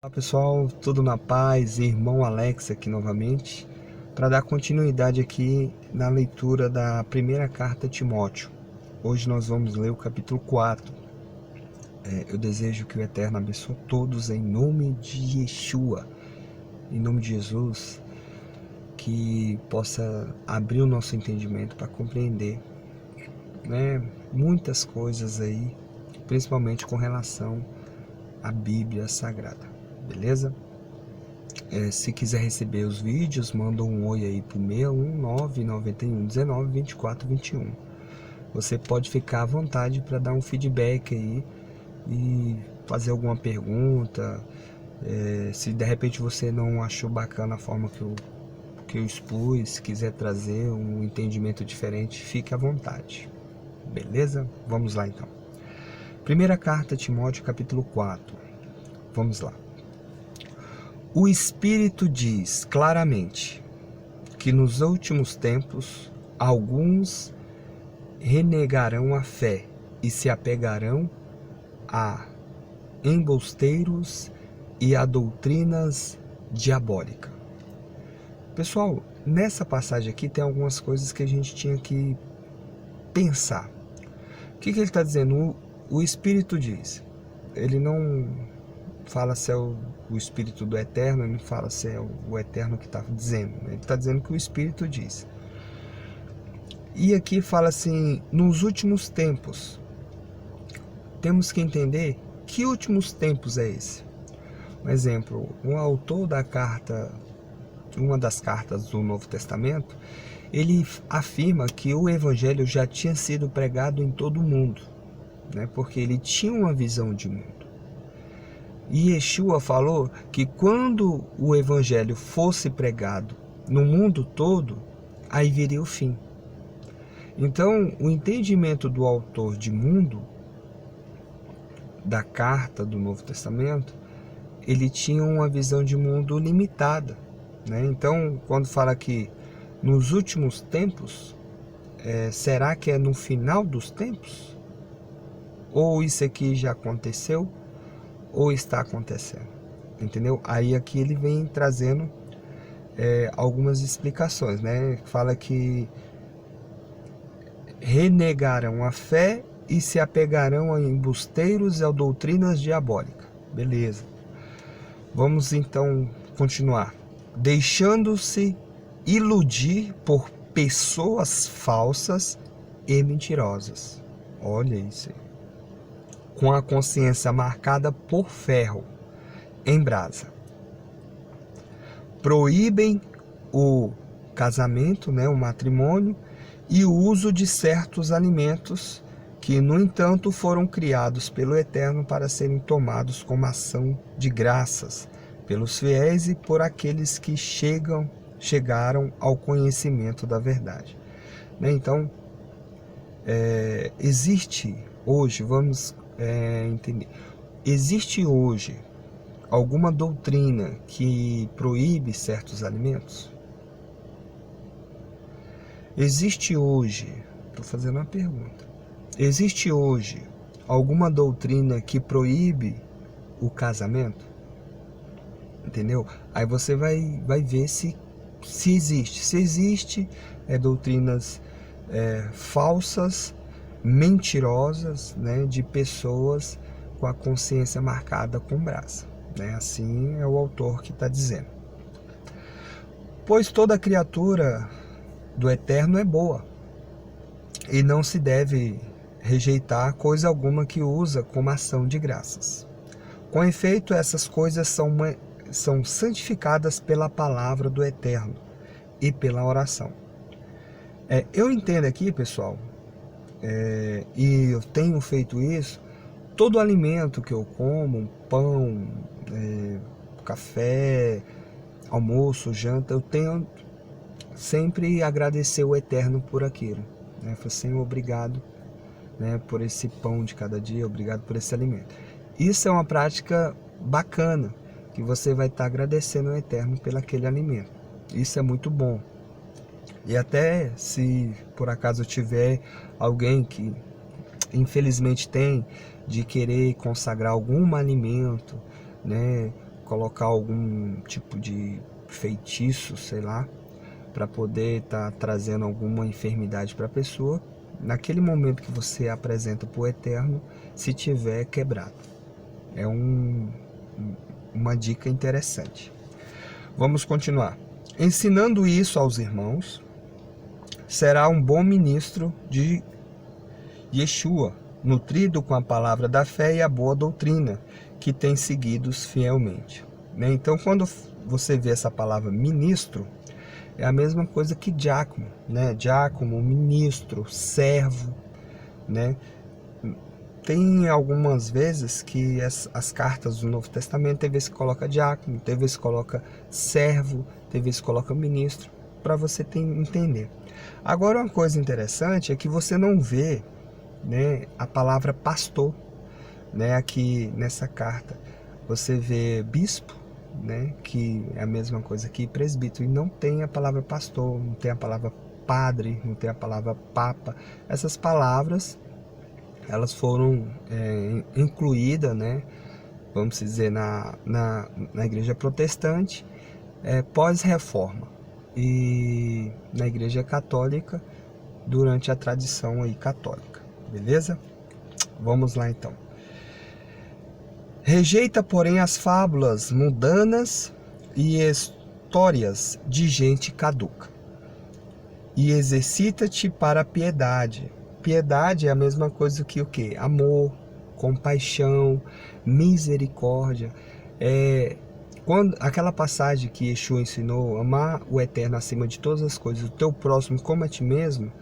Olá pessoal, tudo na paz? Irmão Alex aqui novamente para dar continuidade aqui na leitura da primeira carta a Timóteo. Hoje nós vamos ler o capítulo 4. Eu desejo que o Eterno abençoe todos em nome de Yeshua, em nome de Jesus, que possa abrir o nosso entendimento para compreender, muitas coisas aí, principalmente com relação à Bíblia Sagrada. Beleza? Se quiser receber os vídeos, manda um oi aí pro 61991192421. Você pode ficar à vontade para dar um feedback aí e fazer alguma pergunta. Se de repente você não achou bacana a forma que eu expus, quiser trazer um entendimento diferente, fique à vontade. Beleza? Vamos lá então. Primeira carta a Timóteo, capítulo 4. Vamos lá. O Espírito diz claramente que nos últimos tempos alguns renegarão a fé e se apegarão a embusteiros e a doutrinas diabólicas. Pessoal, nessa passagem aqui tem algumas coisas que a gente tinha que pensar. O que ele está dizendo? O Espírito diz. Ele não fala se é o Espírito do Eterno, ele não fala se é o Eterno que está dizendo. Ele está dizendo que o Espírito diz. E aqui fala assim, nos últimos tempos. Temos que entender que últimos tempos é esse. Um exemplo, o autor da carta, uma das cartas do Novo Testamento, ele afirma que o Evangelho já tinha sido pregado em todo o mundo, porque ele tinha uma visão de mundo. E Yeshua falou que quando o Evangelho fosse pregado no mundo todo, aí viria o fim. Então, o entendimento do autor de mundo, da carta do Novo Testamento, ele tinha uma visão de mundo limitada. Então, quando fala que nos últimos tempos, será que é no final dos tempos? Ou isso aqui já aconteceu? Ou está acontecendo, entendeu? Aí aqui ele vem trazendo algumas explicações, Fala que renegarão a fé e se apegarão a embusteiros e a doutrinas diabólicas. Beleza. Vamos então continuar. Deixando-se iludir por pessoas falsas e mentirosas. Olha isso aí. Com a consciência marcada por ferro em brasa. Proíbem o casamento, o matrimônio, e o uso de certos alimentos que, no entanto, foram criados pelo Eterno para serem tomados como ação de graças pelos fiéis e por aqueles que chegaram ao conhecimento da verdade. Então, existe hoje, vamos entender. Existe hoje alguma doutrina que proíbe certos alimentos? Existe hoje, estou fazendo uma pergunta, existe hoje alguma doutrina que proíbe o casamento? Entendeu? Aí você vai ver se existe. Se existe doutrinas falsas, mentirosas, de pessoas com a consciência marcada com brasa. Assim é o autor que está dizendo. Pois toda criatura do Eterno é boa, e não se deve rejeitar coisa alguma que usa como ação de graças. Com efeito, essas coisas são santificadas pela palavra do Eterno e pela oração. Eu entendo aqui, pessoal, e eu tenho feito isso, todo alimento que eu como, pão, café, almoço, janta, eu tenho sempre agradecer o Eterno por aquilo. Falar, Senhor, obrigado por esse pão de cada dia, obrigado por esse alimento. Isso é uma prática bacana, que você vai estar agradecendo o Eterno pelo aquele alimento. Isso é muito bom. E até se por acaso tiver alguém que infelizmente tem de querer consagrar algum alimento, colocar algum tipo de feitiço, sei lá, para poder estar trazendo alguma enfermidade para a pessoa, naquele momento que você apresenta para o Eterno, se tiver quebrado. É uma dica interessante. Vamos continuar. Ensinando isso aos irmãos, será um bom ministro de Yeshua, nutrido com a palavra da fé e a boa doutrina, que tem seguidos fielmente. Então, quando você vê essa palavra ministro, é a mesma coisa que diácono, né? Diácono, ministro, servo, né? Tem algumas vezes que as cartas do Novo Testamento, tem vezes que coloca diácono, tem vezes que coloca servo, tem vezes que coloca ministro, para você entender. Agora, uma coisa interessante é que você não vê, né, a palavra pastor, né, aqui nessa carta. Você vê bispo, né, que é a mesma coisa que presbítero, e não tem a palavra pastor, não tem a palavra padre, não tem a palavra papa. Essas palavras, elas foram incluídas, né, vamos dizer, na igreja protestante, pós-reforma, e na igreja católica durante a tradição aí católica, beleza? Vamos lá então. Rejeita, porém, as fábulas mundanas e histórias de gente caduca, e exercita-te para a piedade. Piedade é a mesma coisa que o quê? Amor, compaixão, misericórdia. Quando aquela passagem que Yeshua ensinou, amar o Eterno acima de todas as coisas, o teu próximo como a ti mesmo,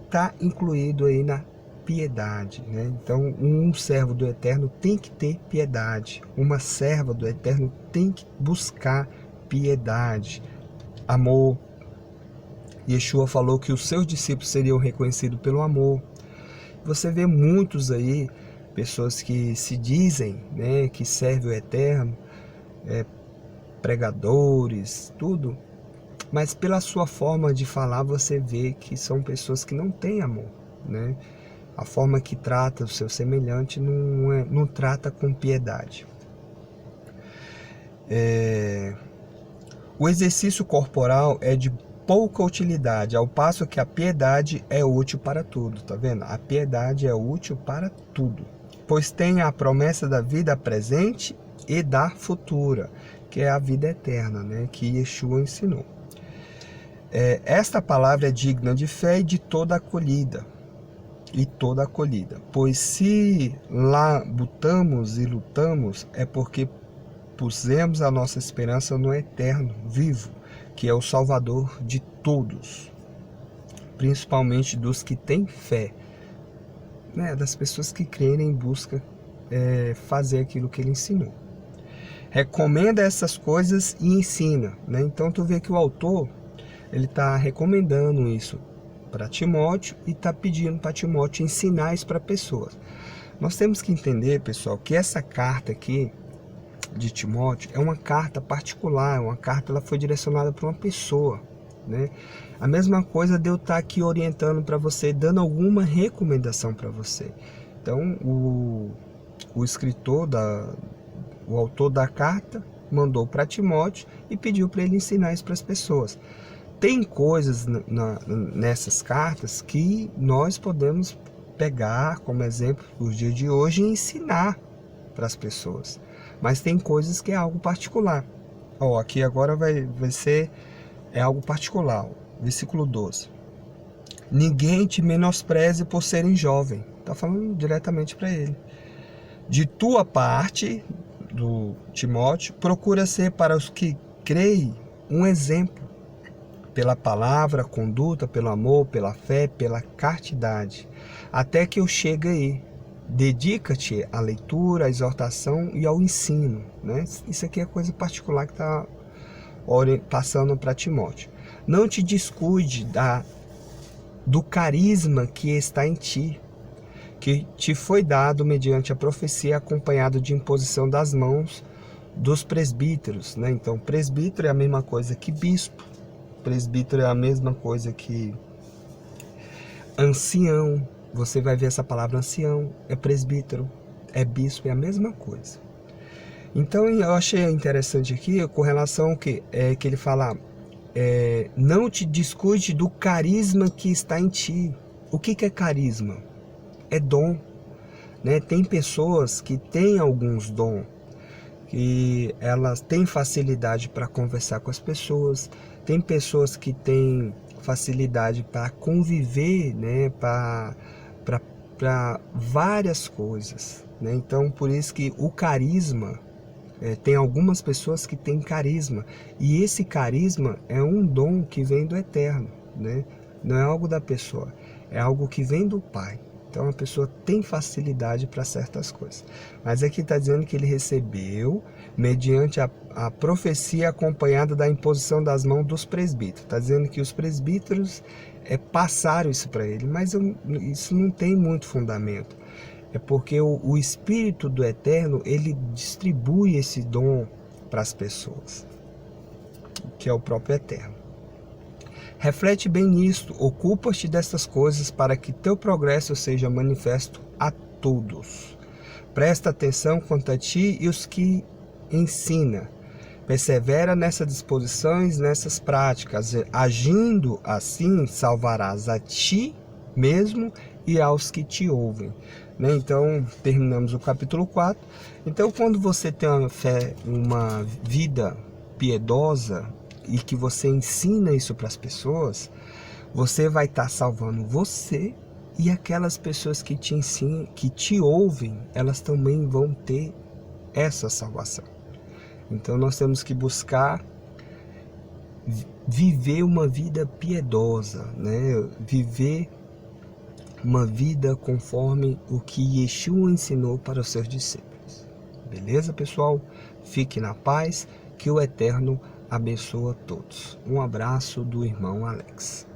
está incluído aí na piedade, né? Então, um servo do Eterno tem que ter piedade, uma serva do Eterno tem que buscar piedade, amor. Yeshua falou que os seus discípulos seriam reconhecidos pelo amor. Você vê muitos aí, pessoas que se dizem, né, que servem o Eterno, pregadores, tudo, mas pela sua forma de falar você vê que são pessoas que não têm amor, né? A forma que trata o seu semelhante não trata com piedade. O exercício corporal é de pouca utilidade, ao passo que a piedade é útil para tudo, tá vendo? A piedade é útil para tudo, pois tem a promessa da vida presente e da futura, que é a vida eterna, né? Que Yeshua ensinou. Esta palavra é digna de fé e de toda acolhida, pois se labutamos e lutamos, é porque pusemos a nossa esperança no Eterno vivo, que é o Salvador de todos, principalmente dos que têm fé, né? Das pessoas que creem e buscam fazer aquilo que ele ensinou. Recomenda essas coisas e ensina, né? Então tu vê que o autor, ele está recomendando isso para Timóteo e está pedindo para Timóteo ensinar isso para pessoas. Nós temos que entender, pessoal, que essa carta aqui de Timóteo é uma carta particular, uma carta, ela foi direcionada para uma pessoa, né? A mesma coisa de eu estar aqui orientando para você, dando alguma recomendação para você. Então, o escritor, o autor da carta, mandou para Timóteo e pediu para ele ensinar isso para as pessoas. Tem coisas nessas cartas que nós podemos pegar como exemplo nos dias de hoje e ensinar para as pessoas. Mas tem coisas que é algo particular. Aqui agora vai ser algo particular. Versículo 12. Ninguém te menospreze por serem jovem. Está falando diretamente para ele. De tua parte, do Timóteo, procura ser para os que creem um exemplo, pela palavra, conduta, pelo amor, pela fé, pela castidade, até que eu chegue aí. Dedica-te à leitura, à exortação e ao ensino, né? Isso aqui é coisa particular que está passando para Timóteo. Não te descuide do carisma que está em ti, que te foi dado mediante a profecia, acompanhado de imposição das mãos dos presbíteros, né? Então, presbítero é a mesma coisa que bispo, presbítero é a mesma coisa que ancião. Você vai ver essa palavra ancião, é presbítero, é bispo, é a mesma coisa. Então eu achei interessante aqui com relação ao que ele fala, não te descuide do carisma que está em ti. O que é carisma? É dom, né? Tem pessoas que têm alguns dons, que elas têm facilidade para conversar com as pessoas, tem pessoas que têm facilidade para conviver, né? Para várias coisas, né? Então por isso que o carisma, tem algumas pessoas que têm carisma, e esse carisma é um dom que vem do Eterno, né? Não é algo da pessoa, é algo que vem do Pai. Então a pessoa tem facilidade para certas coisas. Mas aqui está dizendo que ele recebeu mediante a profecia acompanhada da imposição das mãos dos presbíteros. Está dizendo que os presbíteros passaram isso para ele, mas isso não tem muito fundamento. É porque o Espírito do Eterno, ele distribui esse dom para as pessoas, que é o próprio Eterno. Reflete bem nisto, ocupa-te destas coisas para que teu progresso seja manifesto a todos. Presta atenção quanto a ti e os que ensina. Persevera nessas disposições, nessas práticas. Agindo assim, salvarás a ti mesmo e aos que te ouvem. Né? Então, terminamos o capítulo 4. Então, quando você tem uma fé, uma vida piedosa, e que você ensina isso para as pessoas, você vai estar salvando você, e aquelas pessoas que te ensinam, que te ouvem, elas também vão ter essa salvação. Então nós temos que buscar viver uma vida piedosa, né? Viver uma vida conforme o que Yeshua ensinou para os seus discípulos. Beleza, pessoal? Fique na paz, que o Eterno abençoa todos. Um abraço do irmão Alex.